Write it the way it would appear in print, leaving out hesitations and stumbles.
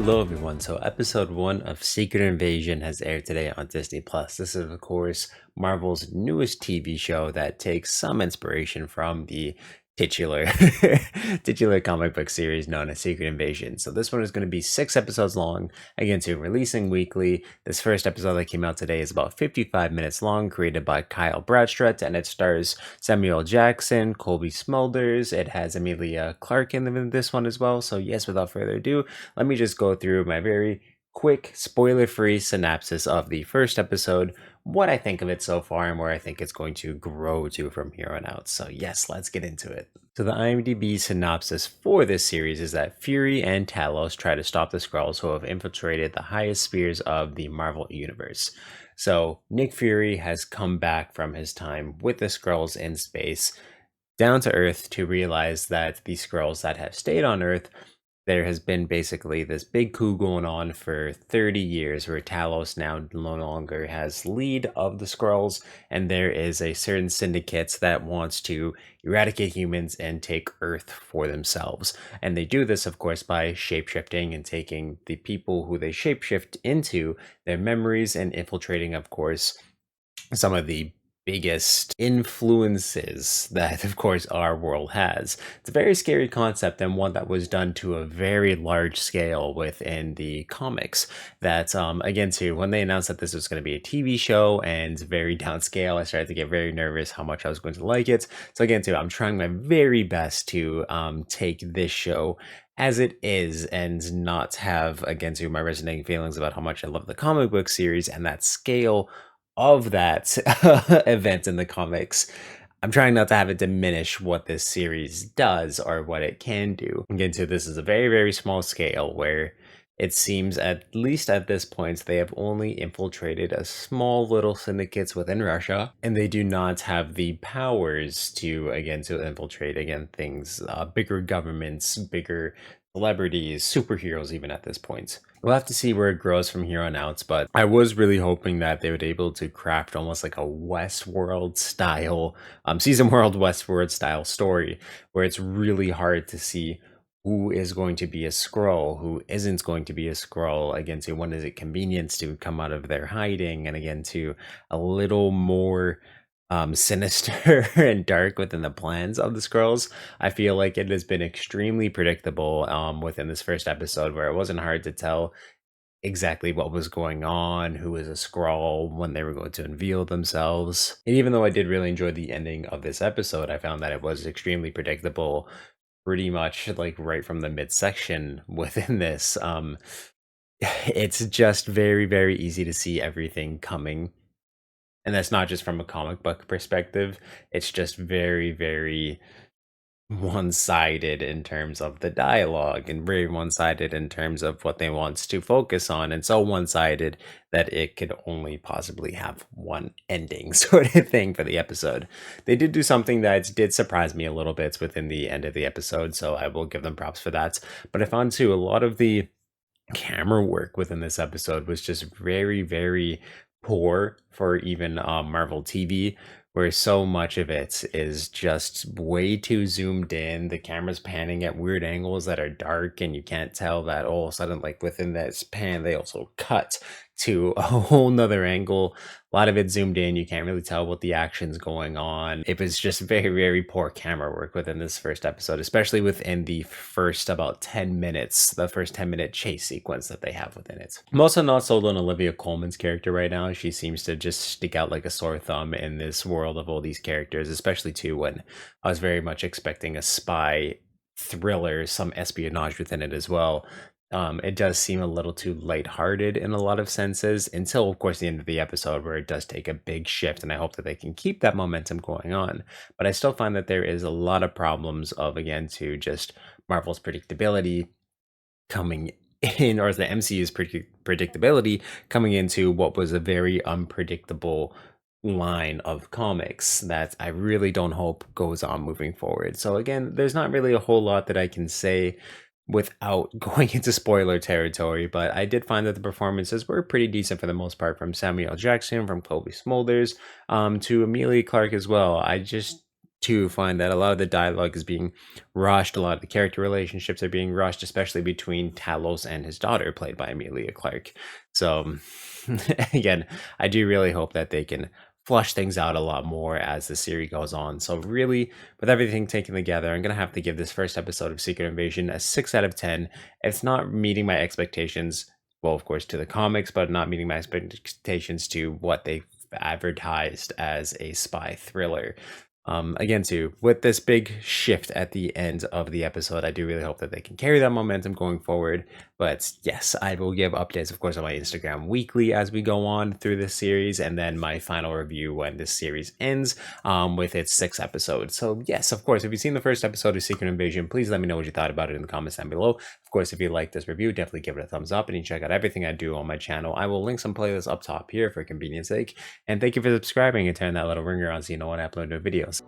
Hello everyone. So episode 1 of Secret Invasion has aired today on Disney Plus. This is of course Marvel's newest TV show that takes some inspiration from the titular titular comic book series known as Secret Invasion. So this one is going to be 6 episodes long, again so releasing weekly. This first episode that came out today is about 55 minutes long, created by Kyle Bradshaw, and it stars Samuel Jackson, Colby Smulders. It has Emilia Clarke in this one as well. So yes, without further ado, let me just go through my very quick, spoiler-free synopsis of the first episode, what I think of it so far, and where I think it's going to grow to from here on out. So yes, let's get into it. So the IMDb synopsis for this series is that Fury and Talos try to stop the Skrulls who have infiltrated the highest spheres of the Marvel Universe. So Nick Fury has come back from his time with the Skrulls in space down to Earth to realize that the Skrulls that have stayed on Earth, there has been basically this big coup going on for 30 years where Talos now no longer has lead of the Skrulls, and there is a certain syndicate that wants to eradicate humans and take Earth for themselves. And they do this, of course, by shapeshifting and taking the people who they shapeshift into their memories and infiltrating, of course, some of the biggest influences that of course our world has. It's a very scary concept, and one that was done to a very large scale within the comics. That again too, when they announced that this was going to be a TV show and very downscale, I started to get very nervous how much I was going to like it. So again too, I'm trying my very best to take this show as it is and not have again to my resonating feelings about how much I love the comic book series and that scale of that event in the comics. I'm trying not to have it diminish what this series does or what it can do. Again, so this is a very, very small scale where it seems, at least at this point, they have only infiltrated a small little syndicates within Russia, and they do not have the powers to, again, to infiltrate, again, things, bigger governments, bigger celebrities, superheroes even at this point. We'll have to see where it grows from here on out, but I was really hoping that they would be able to craft almost like a Westworld style, season world Westworld style story, where it's really hard to see who is going to be a Skrull, who isn't going to be a Skrull, again, to when is it convenient to come out of their hiding, and again, to a little more sinister and dark within the plans of the Skrulls. I feel like it has been extremely predictable within this first episode, where it wasn't hard to tell exactly what was going on, who was a Skrull, when they were going to unveil themselves. And even though I did really enjoy the ending of this episode, I found that it was extremely predictable pretty much like right from the midsection within this. It's just very, very easy to see everything coming, and that's not just from a comic book perspective. It's just very, very one-sided in terms of the dialogue, and very one-sided in terms of what they want to focus on, and so one-sided that it could only possibly have one ending sort of thing for the episode. They did do something that did surprise me a little bit within the end of the episode, so I will give them props for that. But I found too a lot of the camera work within this episode was just very, very poor for even Marvel TV, where so much of it is just way too zoomed in. The camera's panning at weird angles that are dark, and you can't tell that all of a sudden, like within that pan, they also cut to a whole nother angle. A lot of it zoomed in. You can't really tell what the action's going on. It was just very, very poor camera work within this first episode, especially within the first about 10 minutes, the first 10-minute chase sequence that they have within it. I'm also not sold on Olivia Colman's character right now. She seems to just stick out like a sore thumb in this world of all these characters, especially too when I was very much expecting a spy thriller, some espionage within it as well. It does seem a little too lighthearted in a lot of senses until, of course, the end of the episode, where it does take a big shift, and I hope that they can keep that momentum going on. But I still find that there is a lot of problems of, again, to just Marvel's predictability coming in, or the MCU's predictability coming into what was a very unpredictable line of comics that I really don't hope goes on moving forward. So again, there's not really a whole lot that I can say without going into spoiler territory, but I did find that the performances were pretty decent for the most part, from Samuel Jackson, from Colby Smulders, to Emilia Clarke as well. I just too find that a lot of the dialogue is being rushed, a lot of the character relationships are being rushed, especially between Talos and his daughter, played by Emilia Clarke. So, again, I do really hope that they can flush things out a lot more as the series goes on. So, really, with everything taken together, I'm going to have to give this first episode of Secret Invasion a 6 out of 10. It's not meeting my expectations, well, of course, to the comics, but not meeting my expectations to what they advertised as a spy thriller. Again, too, with this big shift at the end of the episode, I do really hope that they can carry that momentum going forward. But yes, I will give updates, of course, on my Instagram weekly as we go on through this series, and then my final review when this series ends with its 6 episodes. So yes, of course, if you've seen the first episode of Secret Invasion, please let me know what you thought about it in the comments down below. Of course, if you like this review, definitely give it a thumbs up, and you check out everything I do on my channel. I will link some playlists up top here for convenience sake. And thank you for subscribing and turn that little ringer on so you know when I upload new videos.